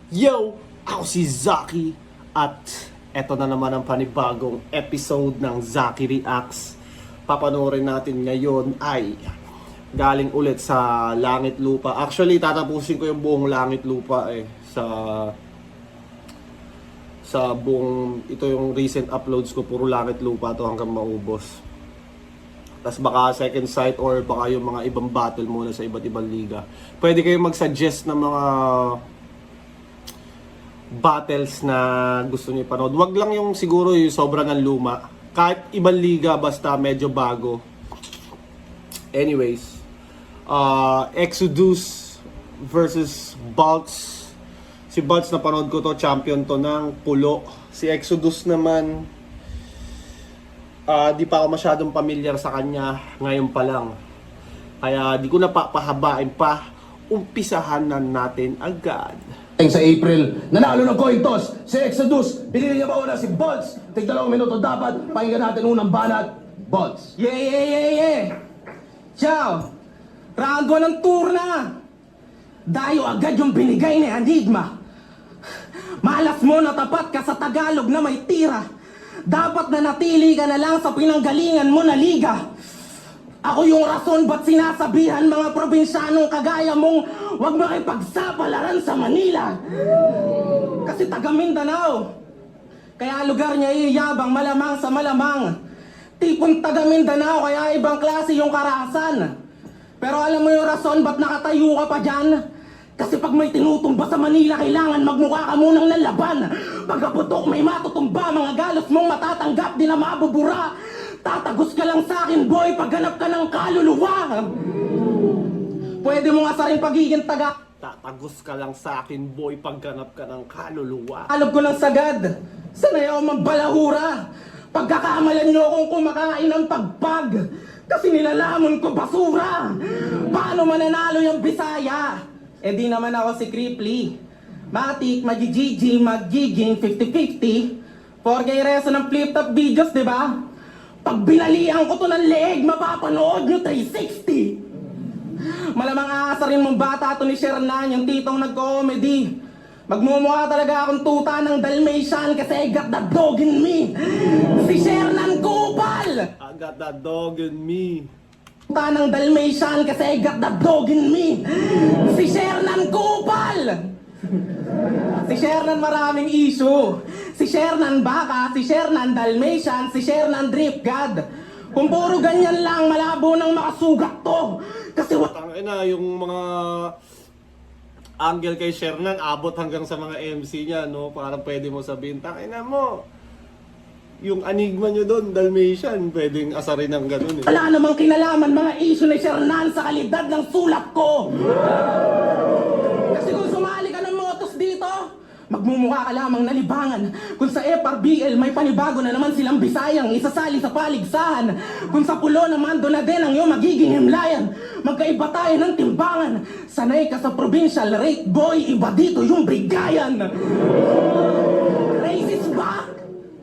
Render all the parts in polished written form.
Yo! Ako si Zaki at eto na naman ang panibagong episode ng Zaki Reacts. Papanoorin natin ngayon ay galing ulit sa Langit Lupa. Actually, tatapusin ko yung buong Langit Lupa sa buong, ito yung recent uploads ko, puro Langit Lupa to hanggang maubos. Tapos baka second sight or baka yung mga ibang battle muna sa iba't ibang liga. Pwede kayong mag-suggest ng mga battles na gusto niyo ipanood. Wag lang yung siguro yung sobra ng luma. Kahit ibang liga basta medyo bago. Anyways, Exodus versus Baltz. Si Baltz na panood ko to, champion to ng pulo. Si Exodus naman, di pa ako masyadong pamilyar sa kanya ngayon pa lang. Kaya di ko na pahabain pa. Umpisahan na natin agad. Sa April, nanalo ng coin toss si Exodus. Pinili niya mauna si Baltz. Tig 2 minuto dapat. Pakinggan natin unang banat. Baltz. Yeah! Ciao! Round 1 ng tour na! Dayo agad yung binigay ni Enigma. Malas mo na tapat ka sa Tagalog na may tira. Dapat na natili ka na lang sa pinanggalingan mo na liga. Ako yung rason ba't sinasabihan mga probinsyanong kagaya mong huwag makipagsapalaran sa Manila. Kasi taga Mindanao. Kaya lugar niya iyabang malamang sa malamang. Tipong taga Mindanao kaya ibang klase yung karahasan. Pero alam mo yung rason ba't nakatayo ka pa dyan? Kasi pag may tinutumba sa Manila, kailangan magmukha ka munang nalaban. Pagkaputok may matutumba, mga galos mong matatanggap, di na mabubura. Tatagos ka lang sa akin, boy, pagganap ka ng kaluluwa. Pwede mo nga sa rin pagiging taga. Tatagos ka lang sa akin, boy, pagganap ka ng kaluluwa. Alog ko lang sagad. Sanay ako magbalahura. Pagkakamalan nyo akong kumakain ng pagpag. Kasi nilalamon ko basura. Paano mananalo yung Bisaya? Eh di naman ako si Cripply. Matik, magigigi, magiging 50-50. 4K reso ng flip-top videos, di ba? Pag binalian ko to ng leeg, mapapanood nyo 360. Malamang aasarin mong bata to ni Shernan, yung titong nag-comedy. Magmumukha talaga akong tuta ng Dalmatian kasi I got the dog in me. Si Shernan Kupal! I got that dog in me. Tuta ng Dalmatian kasi I got the dog in me. Si Shernan Kupal! Si Shernan maraming issue. Si Shernan Baka, si Shernan Dalmatian, si Shernan Drip God. Kung puro ganyan lang, malabo nang makasugat to. Kasi Tangina, yung mga angle kay Shernan abot hanggang sa mga MC niya, no? Parang pwede mo sabihin, tangina mo, yung Enigma nyo doon, Dalmatian, pwedeng asarin ng ganun eh. wala namang kinalaman mga issue ni Shernan sa kalidad ng sulat ko. Kasi kung sumali ka ng motos dito, magmumukha ka lamang nalibangan. Kung sa FRBL may panibago na naman silang Bisayang isasali sa paligsahan. Kung sa pulo naman doon na din ang iyong magiging himlayan. Magkaiba tayo ng timbangan. Sanay ka sa provincial rate, boy, iba dito yung brigayan. Racist ba?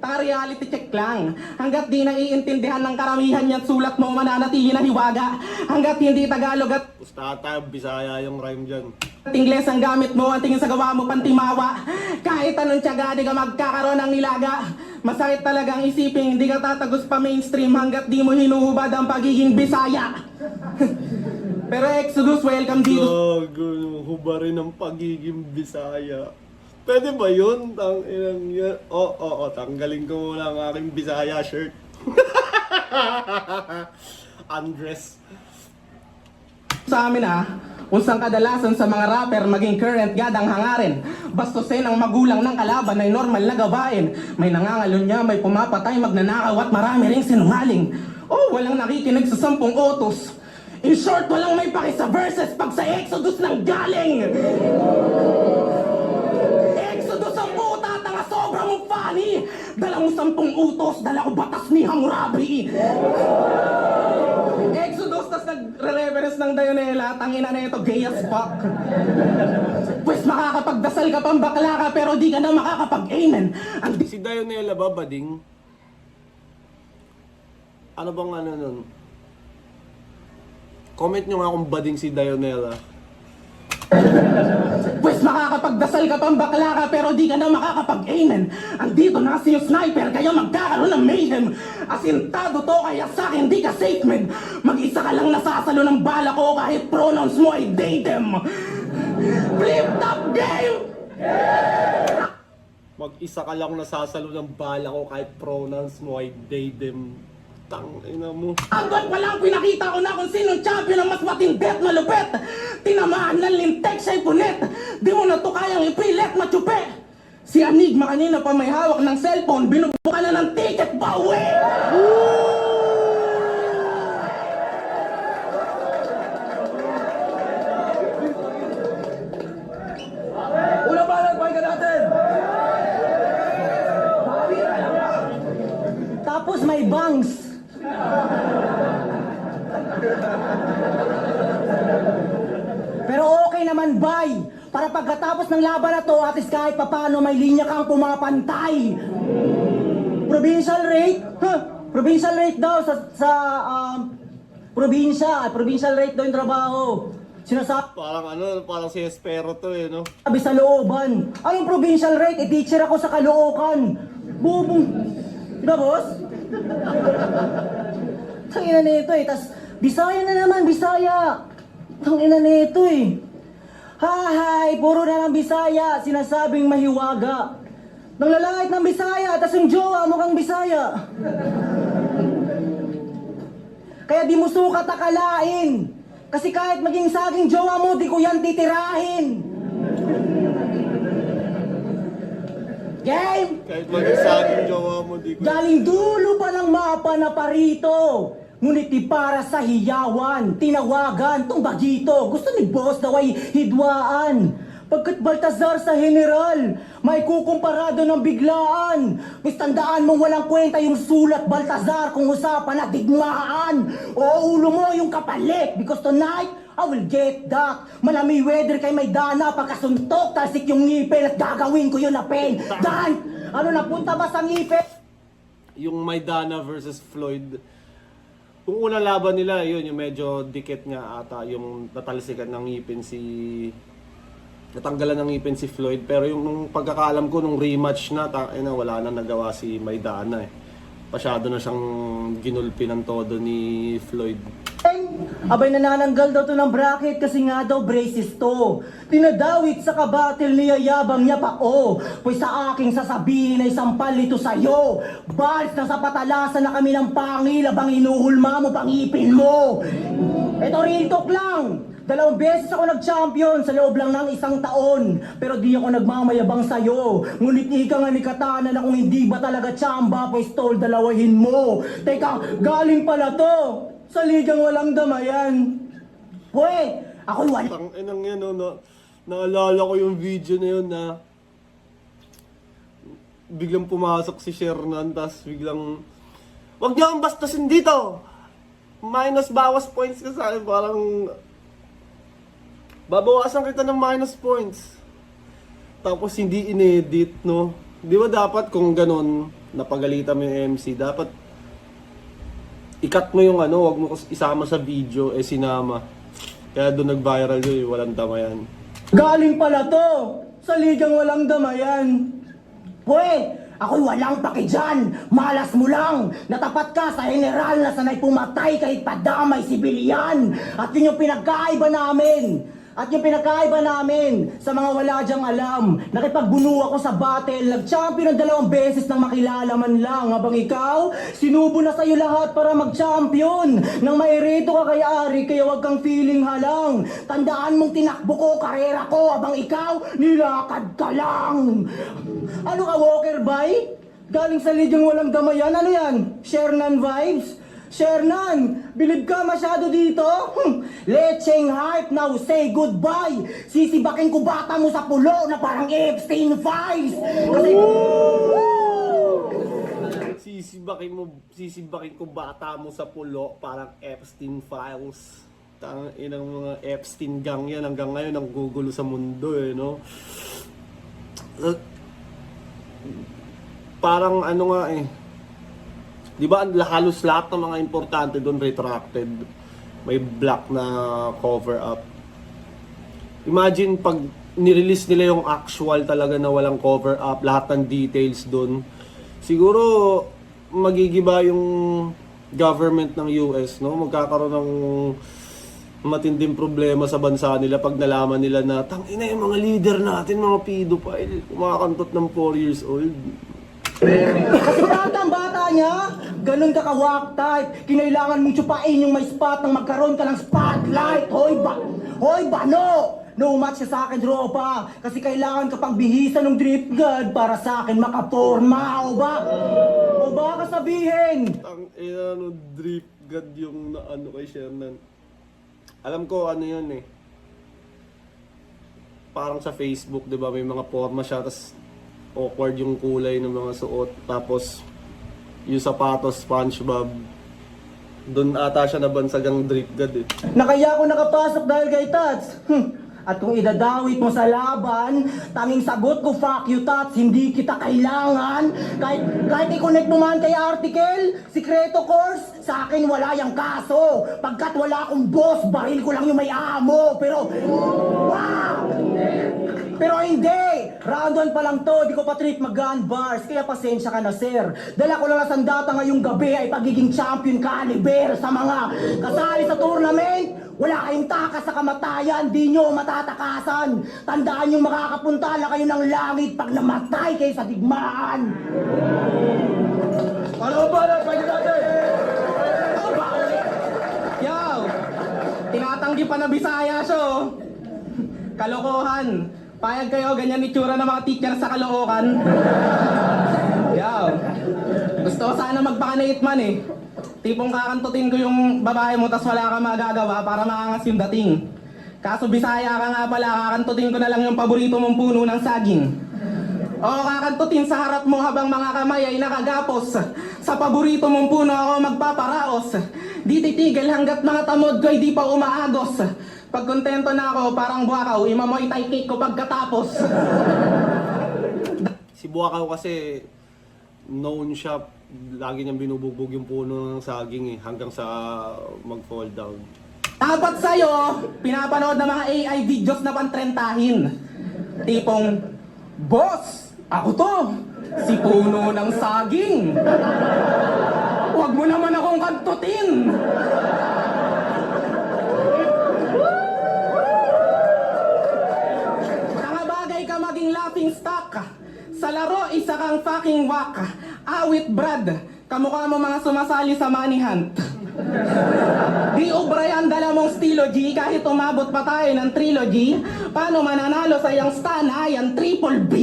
Reality check lang. Hanggat di naiintindihan ng karamihan yan sulat mo, mananatili na hiwaga. Hanggat hindi Tagalog at Ustata, Bisaya yung rhyme dyan. Ingles ang gamit mo, ang tingin sa gawa mo pantimawa. Kahit anong tiyaga, di ka magkakaroon ng nilaga. Masakit talagang isipin, di ka tatagos pa mainstream hanggat di mo hinuhubad ang pagiging Bisaya. Pero Exodus, welcome dito. Gago, hubarin ang pagiging Bisaya. Pwede ba yun? Tanginang yan. Oo, tanggalin ko muna ang aking Bisaya shirt. Undress. Sa amin unsang kadalasan sa mga rapper maging current god ang hangarin. Bastusin ang magulang ng kalaban ay normal na gawain. May nangangalon niya, may pumapatay, magnanakaw at marami ring sinungaling. Oh, walang nakikinig sa 10 utos. In short, walang may paki sa verses pag sa Exodus nang galing. Exodus ang puta, tanga sobrang mong funny. Dala mo 10 utos, dala ko batas ni Hammurabi. Exodus, tas nagre-reference ng Dionela, tangina na ito, gay as fuck. Pues makakapagdasal ka pang bakla ka, pero di ka na makakapag-amen. Si Dionela ba, bading? Ano bang ano nun? Comment nyo nga kung bading si Dionela. Pues makakapagdasal Kasal ka pang bakla ka pero di ka na makakapag-amen. Andito na kasi yung sniper kaya magkakaroon ng mayhem. Asintado to kaya sa akin di ka safe man. Mag-isa ka lang nasasalo ng bala ko kahit pronouns mo ay they them. Flip top game! Mag-isa ka lang nasasalo ng bala ko kahit pronouns mo ay they, them. Tangina mo. Agad pa lang pinakita ko na kung sinong champion ang mas matindi at malupit. Tinamaan ng lintek siya'y punet. Di mo na to kayang ipilit machupe. Si Enigma kanina pa may hawak ng cellphone, binubuka na ng ticket bawi. Unang banat, pakinggan natin! Tapos may bangs. Pero okay naman, bay. Para pagkatapos ng laban na to, at least kahit papano may linya kang pumapantay. Provincial rate? Huh? Provincial rate daw sa probinsya. Provincial rate daw yung trabaho. Sinasabi Parang si Espero to eh, no? sa looban. Anong provincial rate? I-teacher ako sa Caloocan. Bubong. Diba, boss? Tangina nito eh. Tas, Bisaya na naman, Bisaya. Tangina nito eh. Hahay, puro na ng Bisaya. Sinasabing mahiwaga. Nang lalait ng Bisaya, tas yung jowa mukhang Bisaya. Kaya di mo sukat akalain. Kasi kahit maging saging jowa mo, di ko yan titirahin. Game! Kahit mag-isaging jowa mo, di ko... Galing dulo pa ng mapa na parito. Ngunit di para sa hiyawan, tinawagan, tong bagito. Gusto ni boss daw ay hidwaan. Pagkat Baltazar sa general, may kukumparado ng biglaan. Mas tandaan mong walang kwenta yung sulat Baltazar kung usapan at digmaan. O ulo mo yung kapalit, because tonight, I will get that. Malami weather kay may dana, pagkasuntok, talsik yung ngipin at gagawin ko yun na pen. Dan, ano napunta ba sa ngipin? Yung Maidana versus Floyd, kung unang laban nila, yun, yung medyo dikit nga ata, yung natalsikan ng ngipin natanggalan ng ngipin si Floyd. Pero yung nung pagkakalam ko, nung rematch na, wala na nagawa si Maidana eh. Pasyado na siyang ginulpi ng todo ni Floyd. Abay nanananggal daw to ng bracket kasi nga daw braces to. Tinadawit sa kabatil niya yabang niya pa Pues sa aking sasabihin ay sampal ito sa'yo. Bals na sa patalasan na kami ng pangil abang inuhulma mo pangipin mo. Ito real talk lang. 2 beses ako nag-champion sa loob lang ng 1 taon. Pero di ako nagmamayabang sa'yo. Ngunit ika nga ni Katana na kung hindi ba talaga chamba, pues tol, dalawahin mo. Teka, galing pala to sa ligang walang damayan. Pwe, ako'y wala. Tanginang yan, no? Naalala ko yung video na yun na biglang pumasok si Shernan, tas biglang, wag niyo ang bastasin dito! Minus bawas points ka sa akin, parang babawasan kita ng minus points. Tapos hindi inedit, no? Di ba dapat kung ganun, napagalitan mo yung MC, dapat i-cut mo yung wag mo isama sa video, sinama. Kaya doon nag-viral yun, walang damayan. Galing pala to sa ligang walang damayan. Pwe, ako'y walang paki dyan. Malas mo lang. Natapat ka sa general na sanay pumatay kahit padamay sibilyan. At yun yung pinagkaiba namin. Sa mga wala dyang alam. Nakipagbuno ako sa battle. Nag-champion ng 2 beses nang makilala man lang. Habang ikaw, sinubo na sa'yo lahat para mag-champion. Nang may reto ka kay Ari, kaya wag kang feeling halang. Tandaan mong tinakbo ko, karera ko. Habang ikaw, nilakad ka lang. Ano ka, walker bike? Galing sa ligang walang damayan. Ano yan? Shernan vibes? Shernan, bilib ka masyado dito? Lecheng heart, now say goodbye. Sisibakin ko bata mo sa pulo na parang Epstein Files. Kasi... Sisibakin ko bata mo sa pulo parang Epstein Files. Inang mga Epstein gang yan. Hanggang ngayon ang gugulo sa mundo no? Parang nga di ba halos lahat ng mga importante doon retracted. May black na cover up. Imagine pag nirelease nila yung actual talaga na walang cover up, lahat ng details dun. Siguro magigiba yung government ng US, no? Magkakaroon ng matinding problema sa bansa nila pag nalaman nila na tangina yung mga leader natin, mga pedophile, kumakantot ng 4 years old. Kasi bata niya, ganun ka ka-walk type. Kinailangan mong tsupain yung may spot nang magkaroon ka ng spotlight. Hoy, bano! No match ka sa akin, tropa. Kasi kailangan ka pang bihisa ng drip god para sa akin makaporma. O ba kasabihin? Tangina no, drip god yung naano kay Shernan. Alam ko ano yun eh. Parang sa Facebook, 'di ba, may mga forma siya, tas awkward yung kulay ng mga suot, tapos yung sapatos SpongeBob. Doon ata siya nabansagang drip god eh. Na kaya ako nakapasok dahil kay Tats. At kung idadawit mo sa laban, tanging sagot ko, fuck you Tats, hindi kita kailangan. Kahit i-connect mo man kay article, sikreto course, sa akin wala yung kaso. Pagkat wala akong boss, baril ko lang yung may amo. Pero, wow! Pero hindi! Round 1 pa lang to, di ko pa trip mag-gun bars, kaya pasensya ka na sir. Dala ko lang na sandata ngayong gabi ay pagiging champion caliber sa mga kasali sa tournament. Wala kayong takas sa kamatayan, di nyo matatakasan. Tandaan yung makakapunta na kayo ng langit pag namatay kayo sa digmaan. Ano ba na? Pwede natin! Yo! Tinatanggi pa na Bisaya siya, oh. Kalokohan. Payag kayo, ganyan itsura ng mga teacher sa Caloocan. Yo! Gusto ko sana magpakanait man eh. Tipong kakantutin ko yung babae mo tas wala kang magagawa para maangas yung dating. Kaso Bisaya ka nga pala, kakantutin ko na lang yung paborito mong puno ng saging. O kakantutin sa harap mo habang mga kamay ay nakagapos. Sa paborito mong puno ako magpaparaos. Di titigil hanggat mga tamod ko ay di pa umaagos. Pag kontento na ako, parang buwakaw, imamoy tay cake ko pagkatapos. Si Buakaw kasi known siya, lagi niyang binubugbog yung puno ng saging eh, hanggang sa mag-fall down. Dapat sa'yo, pinapanood ng mga AI videos na pantrentahin. Tipong, Boss, ako to, si puno ng saging. Huwag mo naman akong kantutin. Nangabagay ka maging laughing stock. Sa laro, isa kang fucking whack. Awit Brad, kamukha mo mga sumasali sa money hunt. Di ubray ang dala mong stilo G, kahit umabot pa tayo ng trilogy. Paano mananalo sa iyong stan ay ang triple B?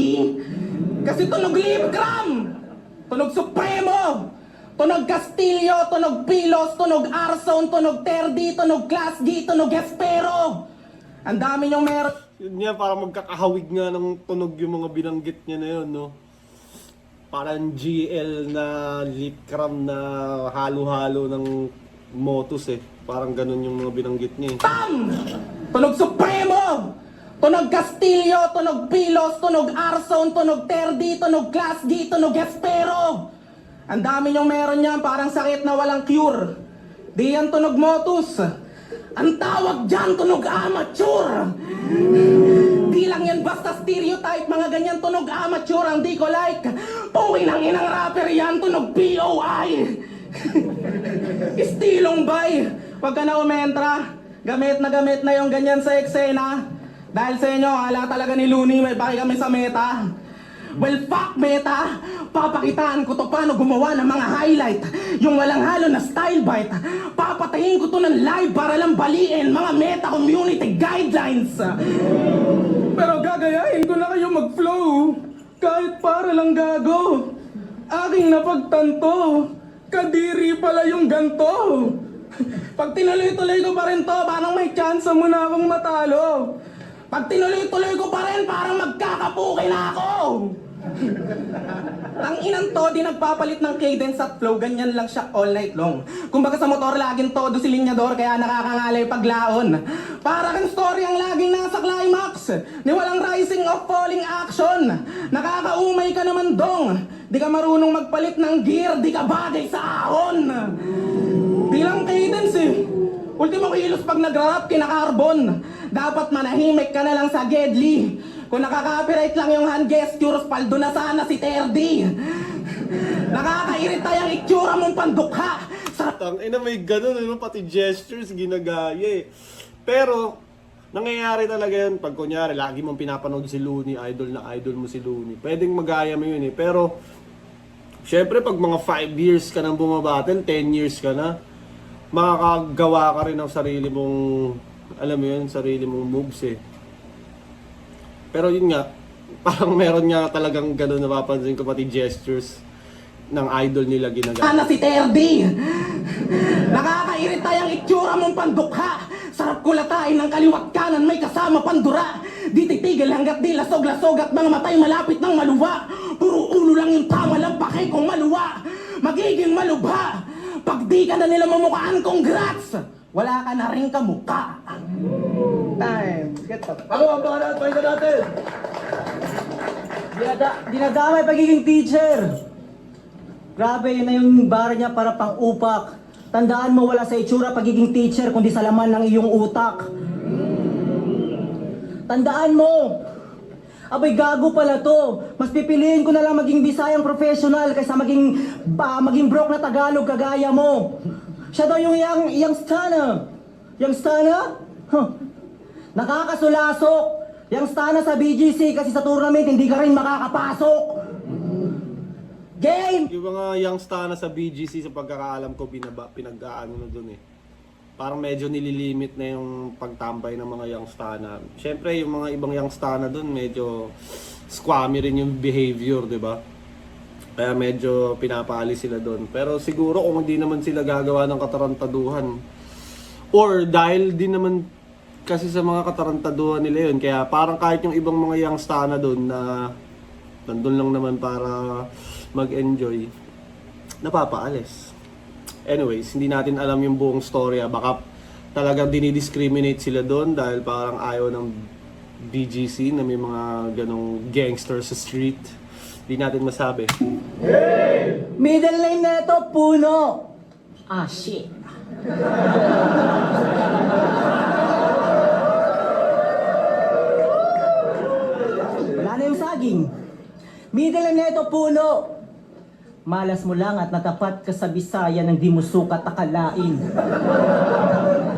Kasi tunog Libgram, tunog Supremo, tunog Castillo, tunog Pilos, tunog Arzone, tunog Terdi, tunog Class G, tunog Espero. Ang dami niyong meron. Yun nga, parang magkakahawig nga ng tunog yung mga binanggit niya na yun, no? Parang GL na lipcram na halo-halo ng Motus eh. Parang ganun yung mga binanggit niya eh. Tam! Tunog Supremo! Tunog Castillo, tunog Pilos, tunog Arzone, tunog Terdi, tunog Class G, tunog Espero. Ang dami niyong meron niyan, parang sakit na walang cure. Di yan tunog Motus. Ang tawag dyan, tunog amateur. Di lang yan basta stereotype, mga ganyan tunog amateur ang di ko like. Puwi ng inang rapper yan, tunog POI. Istilong bay. Huwag ka na umentra. Gamit na yung ganyan sa eksena. Dahil sa inyo, hala talaga ni Looney, may baki kami sa meta. Well, fuck meta! Papakitaan ko to paano gumawa ng mga highlight. Yung walang halo na style bite. Papatayin ko to ng live para lang baliin mga meta community guidelines. Pero gagayahin ko na kayo mag-flow. Kahit para lang gago. Aking napagtanto. Kadiri pala yung ganto. Pag tinuloy-tuloy ko pa rin to, parang may chance mo na akong matalo. Pag tinuloy-tuloy ko pa rin, parang magkakapukin na ako. Ang inang to, di nagpapalit ng cadence at flow, ganyan lang siya all night long. Kumbaga sa motor, laging todo si linyador, kaya nakakangalay paglaon. Para kang story ang laging nasa climax, ni walang rising of falling action. Nakakaumay ka naman dong, di ka marunong magpalit ng gear, di ka bagay sa ahon. Di lang cadence eh. Ultimo kilos pag nag-rap, kinakarbon. Dapat manahimik ka na lang sa Gedli. Kung nakaka-copyright lang yung hand gestures, paldo na sana si Terdy. Nakakairita yung itsura mong pandukha. Sarap Tangina, may ganun, ano, pati gestures, ginagaya eh. Pero, nangyayari talaga yun pag kunyari, lagi mong pinapanood si Looney, idol na idol mo si Looney. Pwedeng magaya mo yun eh. Pero, syempre, pag mga 5 years ka nang bumabattle, 10 years ka na, makakagawa ka rin ng sarili mong, alam mo yun, sarili mong moves eh. Pero yun nga, parang meron nga talagang ganun, napapansin ko pati gestures ng idol nila ginagaya. sana si Terdy. Nakakairita yung itsura mong pandukha. Sarap kulatain ng kaliwat kanan, may kasama pandura. Di titigil hanggat di lasog-lasog at mga matay malapit ng maluwa. Puro ulo lang yung tama lang pake kung maluwa. Magiging malubha. Pag di ka na nila mamukhaan, congrats! Wala ka na rin kamukha. Time. Get up. Ako ang banat, pakinggan natin. Dinadamay pagiging teacher. Grabe, yun na yung bar niya para pang upak. Tandaan mo, wala sa itsura pagiging teacher, kundi sa laman ng iyong utak. Tandaan mo, abay gago pala to. Mas pipiliin ko na lang maging Bisayang professional kaysa maging broke na Tagalog kagaya mo. Siya daw yung young stunner. Young stunner? Huh. Nakakasulasok. Young stunner sa BGC kasi sa tournament hindi ka rin makakapasok. Game! Yung mga youngster na sa BGC, sa pagkakaalam ko, pinag-aano na dun eh. Parang medyo nililimit na yung pagtambay ng mga youngster na. Siyempre, yung mga ibang youngster na dun, medyo squammy rin yung behavior, di ba? Kaya medyo pinapali sila dun. Pero siguro kung hindi naman sila gagawa ng katarantaduhan, or dahil din naman kasi sa mga katarantaduhan nila yun, kaya parang kahit yung ibang mga youngster na dun na nandun lang naman para mag-enjoy, napapaalis. Anyways, hindi natin alam yung buong storya. Baka talagang dinidiscriminate sila doon dahil parang ayaw ng BGC na may mga ganong gangsters sa street. Hindi natin masabi. Middle lane na ito, puno. Ah, shit. Wala na yung saging. Middle lane na ito, puno. Malas mo lang at natapat ka sa Bisaya nang di mo sukat akalain.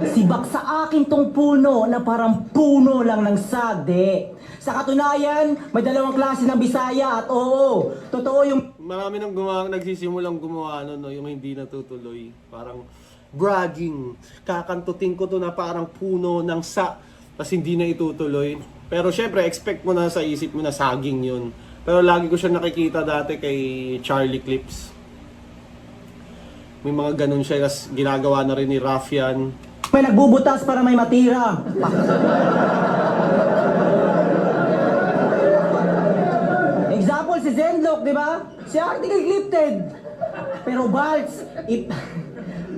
Sibak sa akin tong puno na parang puno lang ng sagde. Sa katunayan, may dalawang klase ng Bisaya at oo, totoo yung Marami nang nagsisimulang gumawa no, yung hindi natutuloy. Parang bragging. Kakantutin ko to na parang puno ng tapos hindi na itutuloy. Pero syempre, expect mo na sa isip mo na saging yun. Pero lagi ko siya nakikita dati kay Charlie Clips. May mga ganun siya, tas ginagawa na rin ni Raffian. may nagbubutas para may matira. Example si Zenlock, di ba? Si article gifted.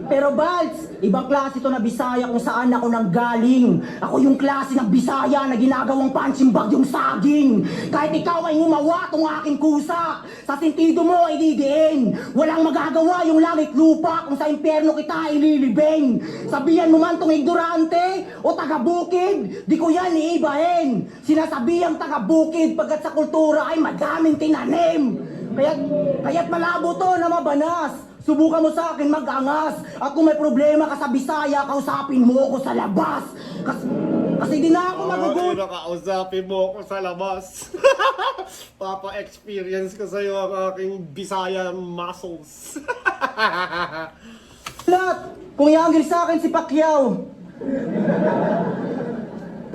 Pero Balts, ibang klase to na Bisaya kung saan ako nanggaling. Ako yung klase ng Bisaya na ginagawang punching bag yung saging. Kahit ikaw ay ngumawa tong aking kusa, sa sentido mo ay didiin. Walang magagawa yung langit lupa kung sa impyerno kita ililibing. Sabihan mo man tong ignorante o taga-bukid, di ko yan iibahin. Sinasabihang taga-bukid pagkat sa kultura ay madaming tinanim. Kaya't malabo to na mabanas. Subukan mo sa akin mag-angas. At kung may problema ka sa Bisaya, kausapin mo ako sa labas. Kasi di na ako magugulat. Nakausapin mo ako sa labas. Papa-experience ko sa'yo ang aking Bisaya muscles. Kung ianggil sa akin si Pacquiao.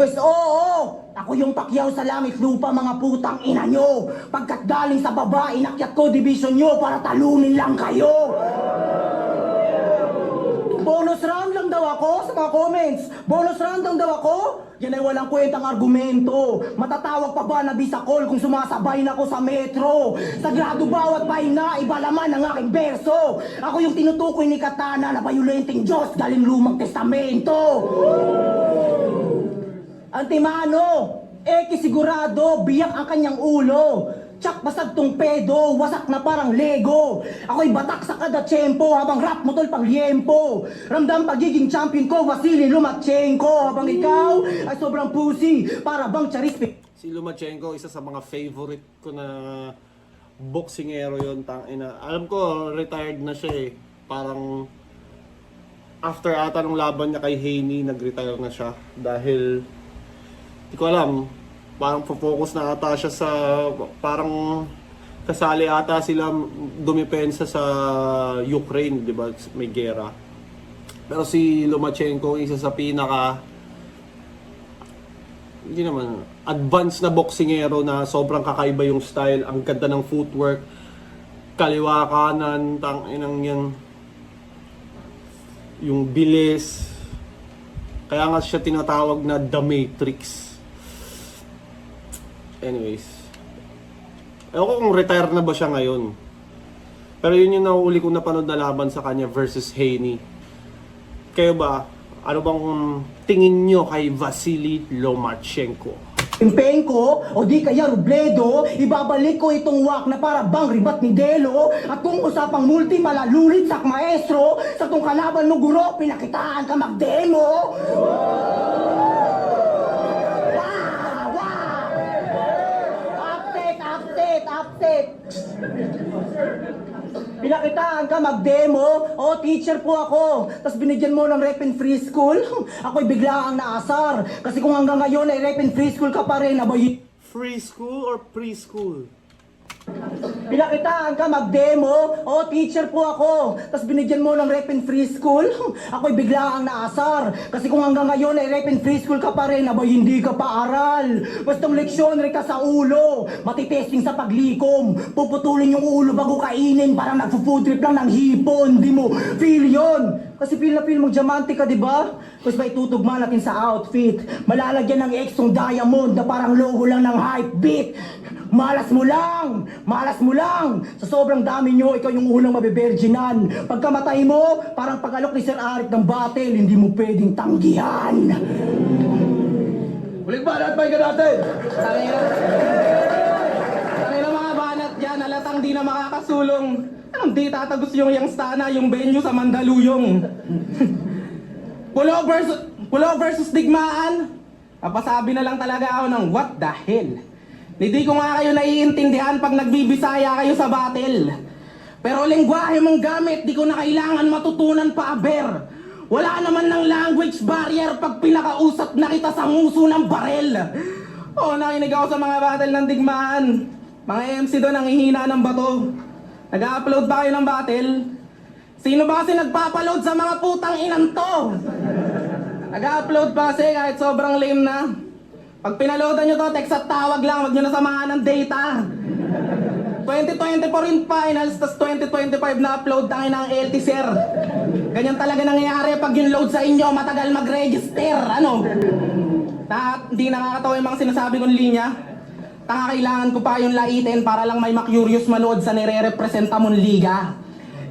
Pues oo, ako yung Pacquiao sa langit lupa mga putang ina nyo. Pagkat galing sa baba, inakyat ko division nyo para talunin lang kayo. Bonus round lang daw ako sa mga comments. Bonus round lang daw ako. Yan ay walang kwentang argumento. Matatawag pa ba na bisakol kung sumasabay na ako sa metro? Sagrado bawat pahinga, iba laman ang aking berso. Ako yung tinutukoy ni Katana na bayulenting Diyos galing lumang testamento. Antimano, sigurado, biyak ang kanyang ulo. Tsak basag tong pedo, wasak na parang Lego. Ako'y batak sa kada tiyempo, habang rap mo tol pang liempo. Ramdam pagiging champion ko, Vasily Lomachenko. Habang ikaw ay sobrang pussy, para bang Charis. Si Lomachenko, isa sa mga favorite ko na boksingero yon, tangina. Alam ko, retired na siya eh. Parang after ata ng laban niya kay Haney, nag-retire na siya. Dahil, di ko alam, parang focus na ata siya sa, parang kasali ata sila dumipensa sa Ukraine, di ba? May gera. Pero si Lomachenko, isa sa pinaka, hindi naman, advanced na boksingero na sobrang kakaiba yung style, ang ganda ng footwork, kaliwa kanan, tanginang yan, yung bilis. Kaya nga siya tinatawag na The Matrix. Anyways, ewan ko kung retire na ba siya ngayon. Pero yun yung nauli kong napanood na laban sa kanya versus Haney. Kayo ba, ano bang tingin nyo kay Vasily Lomachenko? Penko o di kaya Robledo, ibabalik ko itong wak na para bang ribat ni Delo. At kung usapang multi malalulit sak maestro, sa tong kalaban mo guro, pinakitaan ka magdemo. Update. Pinakitaan ka magdemo, o teacher po ako. Tapos binigyan mo ng rep and free school. Ako'y bigla ang naasar. Kasi kung hanggang ngayon ay rep and free school ka pa rin, abay. Free school or preschool? Pinakitaan ka mag-demo, o teacher po ako. Tapos binigyan mo ng rep and free school. Ako'y bigla ang naasar. Kasi kung hanggang ngayon ay rep and free school ka pa rin, abay hindi ka pa aral. Bastang leksyon rin ka sa ulo. Matitesting sa paglikom. Puputulin yung ulo bago kainin. Parang nagpo-food trip lang ng hipon. Di mo feel yon. Kasi feel na feel mong diamante ka, di ba? Tapos may tutugma natin sa outfit. Malalagyan ng exong diamond na parang logo lang ng hype beat. Malas mo lang! Sa sobrang dami nyo, ikaw yung unang mabiberginan. Pagkamatay mo, parang pag-alok ni Sir Arik ng battle, hindi mo pwedeng tanggihan. Ulit ba natin, pahinga natin? Tangina mga banat dyan, halatang di na makakasulong. Anong di tatagos yung Stana, yung venue sa Mandaluyong? Pulo versus digmaan. Papasabi na lang talaga ako ng what the hell. Hindi ko nga kayo naiintindihan pag nagbibisaya kayo sa battle. Pero lengguwahe mong gamit, di ko na kailangan matutunan pa aber. Wala naman ng language barrier pag pinakausap na kita sa nguso ng barel. Oo, nakinig ako sa mga battle ng digmaan. Mga MC doon ang hihina ng bato. Nag-upload ba kayo ng battle? Sino ba kasi nagpapaload sa mga putang inanto? Nag-upload pa kasi kahit sobrang lame na. Pag pinaloadan nyo to, text at tawag lang, wag nyo na samahan ng data. 2024 in finals, tas 2025 na upload tangin ng LT sir. Ganyan talaga nangyayari pag yung load sa inyo, matagal mag-register, ano? Hindi nakakatawa yung mga sinasabi kong linya. Kailangan ko pa yung laitin para lang may ma-curious manood sa nire-representa mong liga.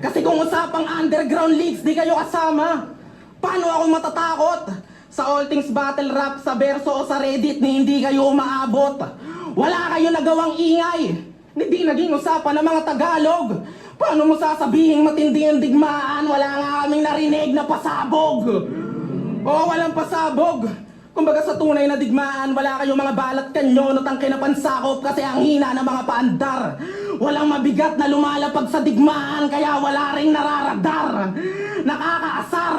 Kasi kung usapang underground leagues, di kayo kasama. Paano ako matatakot? Sa All Things Battle Rap, sa Verso o sa Reddit ni hindi kayo umaabot. Wala kayo nagawang ingay. Hindi naging usapan ng mga Tagalog. Paano mo sasabihing matindi ang digmaan? Wala nga kaming narinig na pasabog. Oo, walang pasabog. Kumbaga sa tunay na digmaan, wala kayong mga balat kanyon at ang kinapansakop kasi ang hina ng mga paandar. Walang mabigat na lumalapag sa digmaan kaya wala ring nararadar. Nakakaasar.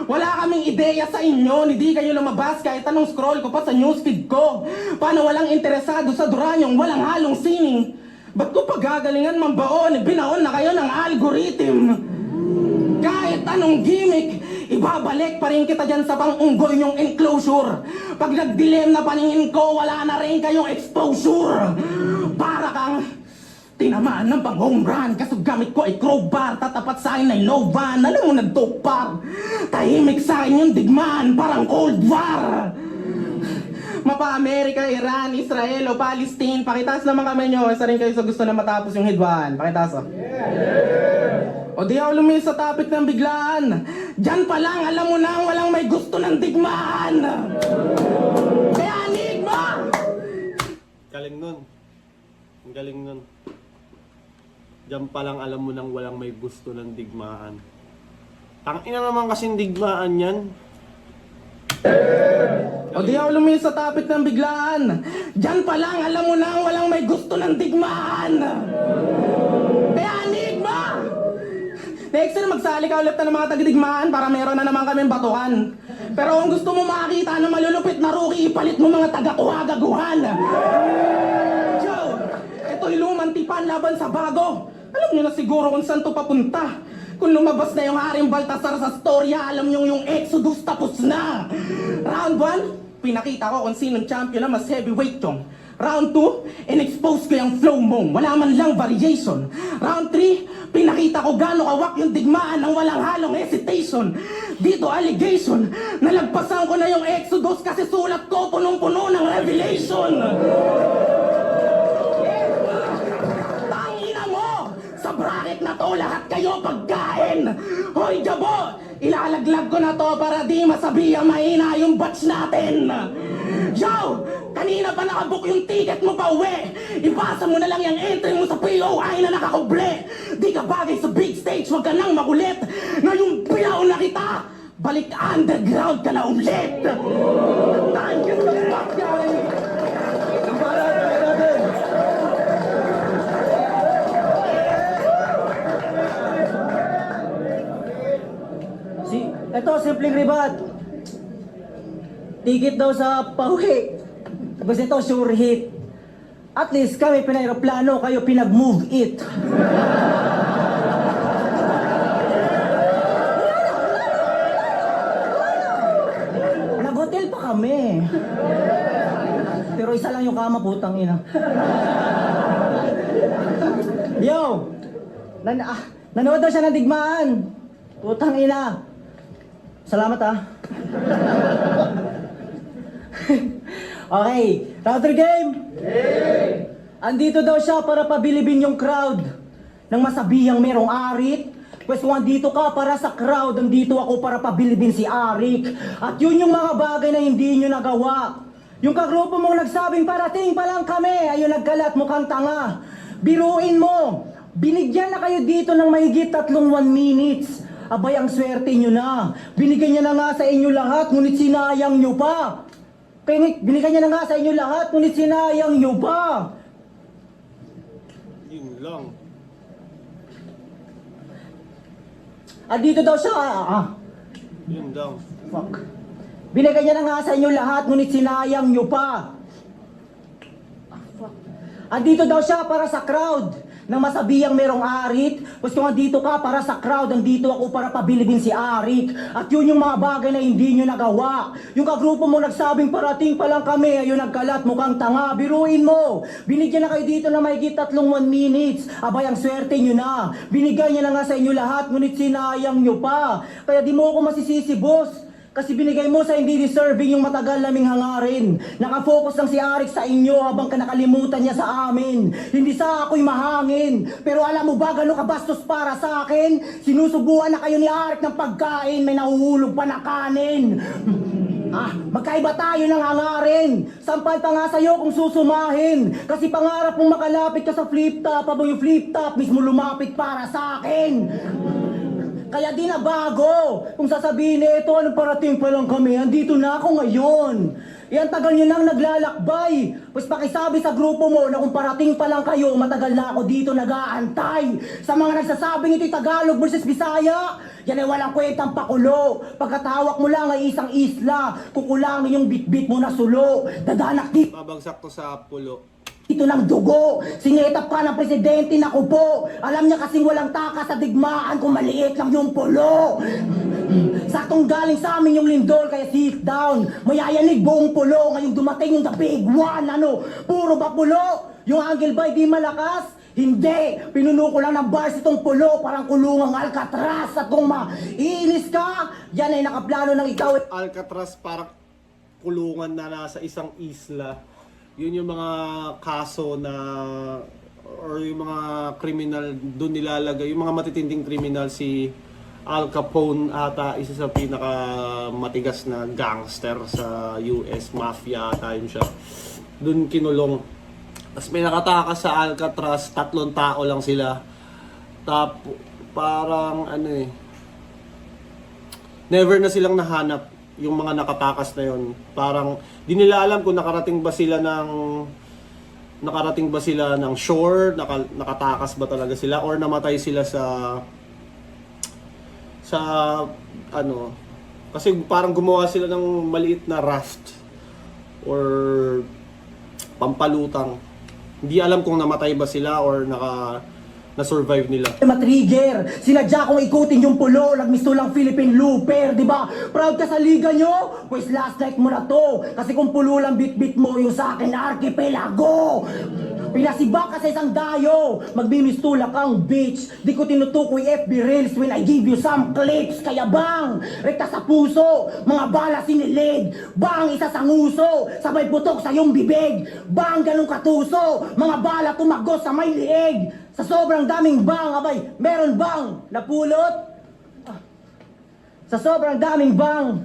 Wala kaming ideya sa inyo, hindi kayo lumabas kahit anong scroll ko pa sa newsfeed ko. Paano walang interesado sa Duranyong walang halong sining? Ba't ko pagagalingan mambaon, binaon na kayo ng algorithm? Kahit anong gimmick, ibabalik pa rin kita dyan sa pang-unggoy nyong enclosure. Pag nagdilim na paningin ko, wala na rin kayong exposure. Para kang tinamaan ng pang-home run, kaso gamit ko ay crowbar, tatapat sa akin ay no van, alam mo nagtupar. Tahimik sa akin yung digmaan, parang Cold War. Mapa-Amerika, Iran, Israel o Palestine, pakitaas naman kami nyo, isa rin kayo sa gusto na matapos yung hidwaan. Pakitaas o. O di ako lumis sa topic ng biglaan. Diyan pa lang, alam mo na walang may gusto ng digmaan. Kaya enigma! Galing nun. Ang galing nun. Diyan pa lang alam mo nang walang may gusto ng digmaan. Tangina naman kasing digmaan yan. O di ako lumis sa topic ng biglaan. Diyan pa lang, alam mo na walang may gusto ng digmaan. Kaya Enigma! Next na magsali ka ulit na ng mga tagidigmaan para meron na naman kaming batuhan. Pero kung gusto mo makakita ng malulupit na rookie, ipalit mo mga taga-kuhagaguhan. Joe, ito'y lumang tipan laban sa bago. Alam nyo na siguro kung saan to papunta. Kung lumabas na yung Haring Baltasar sa storya, alam nyo yung Exodus tapos na. Round 1, pinakita ko kung sinong champion na mas heavyweight yung. Round 2, in-expose ko yung flow mo, wala man lang variation. Round 3, pinakita ko gano'ng kawak yung digmaan ng walang halong hesitation. Dito allegation, nalagpasan ko na yung Exodus kasi sulat ko punong-puno ng revelation. Tangina mo! Sa bracket na to, lahat kayo pagkain! Hoy, Jabo! Ilalaglag ko na to para di masabihan mahina yung batch natin! Yo! Kanina pa nakabook yung ticket mo pa uwi! Ipasa mo na lang yung entry mo sa POI na nakakuble! Di ka bagay sa big stage, wag ka nang makulit! Ngayong pilaw na kita, balik underground ka na ulit! Thank you so much, guys! Ito, simpleng ribat. Ticket daw sa pauwi. Tapos ito, sure hit. At least kami pinairoplano, kayo pinag-move it. Nag-hotel pa kami. Pero isa lang yung kama, putang ina. Yo! Nanood daw siya ng digmaan. Putang ina. Salamat ah. Okay, round 3 game. Andito daw siya para pabilibin yung crowd nang masabihang merong arit. Pwes kung andito ka para sa crowd, andito ako para pabilibin si Arik. At yun yung mga bagay na hindi nyo nagawa. Yung kagrupo mong nagsabing parating pa lang kami, ayun nagkalat mukhang tanga. Biruin mo, binigyan na kayo dito ng mahigit 1 minutes. Abay, ang swerte nyo na. Binigyan niya na nga sa inyo lahat, ngunit sinayang nyo pa. Binigyan niya na nga sa inyo lahat, ngunit sinayang nyo pa. Yun lang. Dito daw siya, Yun lang. fuck. Binigyan niya na nga sa inyo lahat, ngunit sinayang nyo pa. Fuck. Andito daw siya para sa crowd. Nang masabihang merong arit, pues kung andito ka para sa crowd, andito ako para pabilibin si Arik. At yun yung mga bagay na hindi nyo nagawa. Yung kagrupo mo nagsabing parating pa lang kami, ayun nagkalat mukhang tanga, biruin mo. Binigyan na kayo dito na mahigit 1 minutes. Abay, ang swerte nyo na. Binigyan niya na nga sa inyo lahat, ngunit sinayang nyo pa. Kaya di mo ako masisisi, boss. Kasi binigay mo sa hindi deserving yung matagal naming hangarin. Nakafocus lang si Arik sa inyo habang nakalimutan niya sa amin. Hindi sa ako'y mahangin. Pero alam mo ba gano'ng kabastos para sa akin? Sinusubuan na kayo ni Arik ng pagkain, may nahuhulog pa na kanin. Magkaiba tayo ng hangarin. Sampal pa nga sa'yo kung susumahin. Kasi pangarap mong makalapit ka sa flip-top, habang yung flip-top mismo lumapit para sa akin. Kaya di na bago. Kung sasabihin nito, anong parating pa lang kami, andito na ako ngayon. Yan, tagal nyo nang naglalakbay. Pues pakisabi sa grupo mo na kung parating pa lang kayo, matagal na ako dito nag-aantay. Sa mga nagsasabing ito'y Tagalog versus Bisaya, yan ay walang kwentang pakulo. Pagkatawak mo lang ay isang isla, kukulangin yung bit-bit mo na sulo. Dadanak dito. Babagsak to sa pulo. Ito ng dugo, sinetap ka ng presidente na kupo. Alam niya kasing walang taka sa digmaan kung maliit lang yung pulo. Saktong galing sa amin yung lindol, kaya sit down. Mayayanig buong pulo, ngayong dumating yung the big one. Ano, puro ba pulo? Yung angle ba di malakas? Hindi, pinuno ko lang ng bars itong pulo, parang kulungang Alcatraz. At kung maiinis ka, yan ay nakaplano ng ikaw. Alcatraz parang kulungan na nasa isang isla. Yun yung mga kaso na or yung mga kriminal doon nilalagay, yung mga matitinding kriminal. Si Al Capone ata isa sa pinaka matigas na gangster sa US, mafia ata yun siya. Doon kinulong. Tapos may nakatakas sa Alcatraz, 3 tao lang sila. Parang ano eh, never na silang nahanap yung mga nakatakas na yon. Parang di nila alam kung nakarating ba sila ng shore, nakatakas ba talaga sila or namatay sila sa ano, kasi parang gumawa sila ng maliit na raft or pampalutang. Hindi alam kung namatay ba sila or na-survive nila. Matrigger, sinadya kong ikutin yung pulo, nagmisto lang Philippine Looper, di ba? Proud ka sa liga nyo? Pues last night mo na to, kasi kung pulo lang bit-bit mo yung sa akin na archipelago. Pinasiba ka sa isang dayo, magbimistula kang bitch. Di ko tinutukoy FB Reels when I give you some clips. Kaya bang, rekta sa puso, mga bala sinilid. Bang, isa sa nguso, sabay putok sa iyong bibig. Bang, ganun katuso, mga bala tumagos sa may liig. Sa sobrang daming bang, abay, meron bang napulot? Sa sobrang daming bang,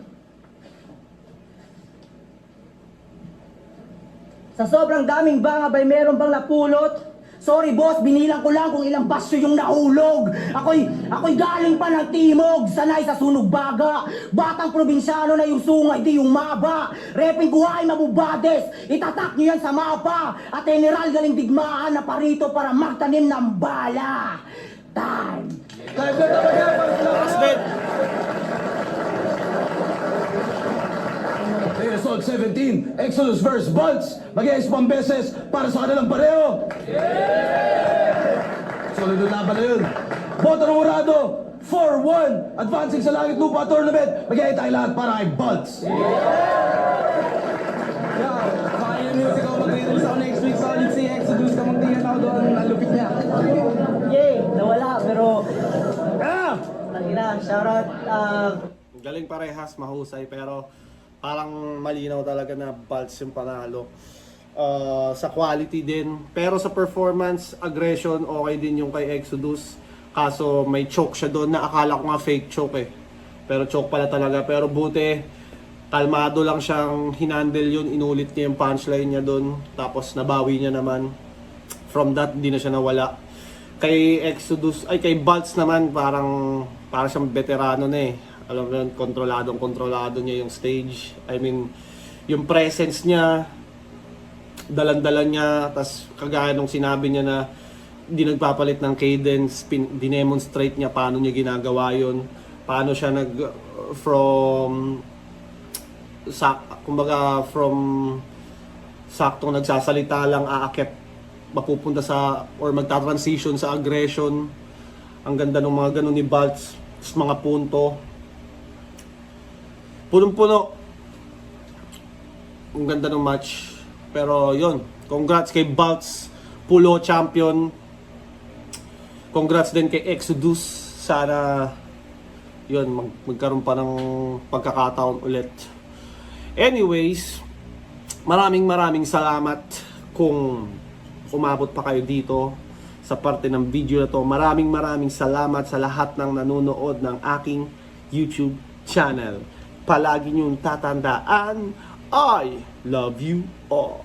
sa sobrang daming bang, abay, meron bang napulot? Sorry boss, binilang ko lang kung ilang basyo yung nahulog. Ako'y galing pa ng timog, sanay sa sunog baga. Batang probinsyano na yung sungay, di yung maba. Reping kuhay mabubades, itatak nyo yan sa mapa. At general galing digmaan na parito para magtanim ng bala. Time. Assault 17, Exodus vs. Bolts. Mag-iis pang beses para sa kanilang pareho. Solid yung laban na yun. Boto ng Urado, 4-1. Advancing sa Langit Lupa Tournament. Mag-iis tayo lahat para kay Bolts. Kaya music ako mag-release ako next week. Solid si Exodus. Kamang tingnan ako doon. Ang lupit niya. Yay, nawala pero... Tangina, shoutout. Galing parehas, mahusay, pero parang malinaw talaga na Bolts yung panalo. Sa quality din, pero sa performance, aggression, okay din yung kay Exodus. Kaso may choke siya doon na akala ko nga fake choke eh. Pero choke pala talaga. Pero buti, kalmado lang siyang hinandle yun. Inulit niya yung punchline niya doon. Tapos nabawi niya naman. From that, di na siya nawala. Kay Exodus, kay Bolts naman, parang siyang veterano na eh. Alam mo yun, kontrolado niya yung stage. I mean, yung presence niya, dalan-dalan niya, tas kagaya nung sinabi niya na di nagpapalit ng cadence, dinemonstrate niya paano niya ginagawa yun, paano siya from saktong nagsasalita lang, aakyat, mapupunta sa, or magta-transition sa aggression. Ang ganda ng mga ganun ni Bolts, mga punto. Punong-puno. Ang ganda ng match. Pero yun, congrats kay Bolts, Pulo champion. Congrats din kay Exodus. Sana yun, magkaroon pa ng pagkakataon ulit. Anyways, maraming salamat kung umabot pa kayo dito sa parte ng video na to. Maraming salamat sa lahat ng nanonood ng aking YouTube channel. Palagi niyong tatandaan, I love you all.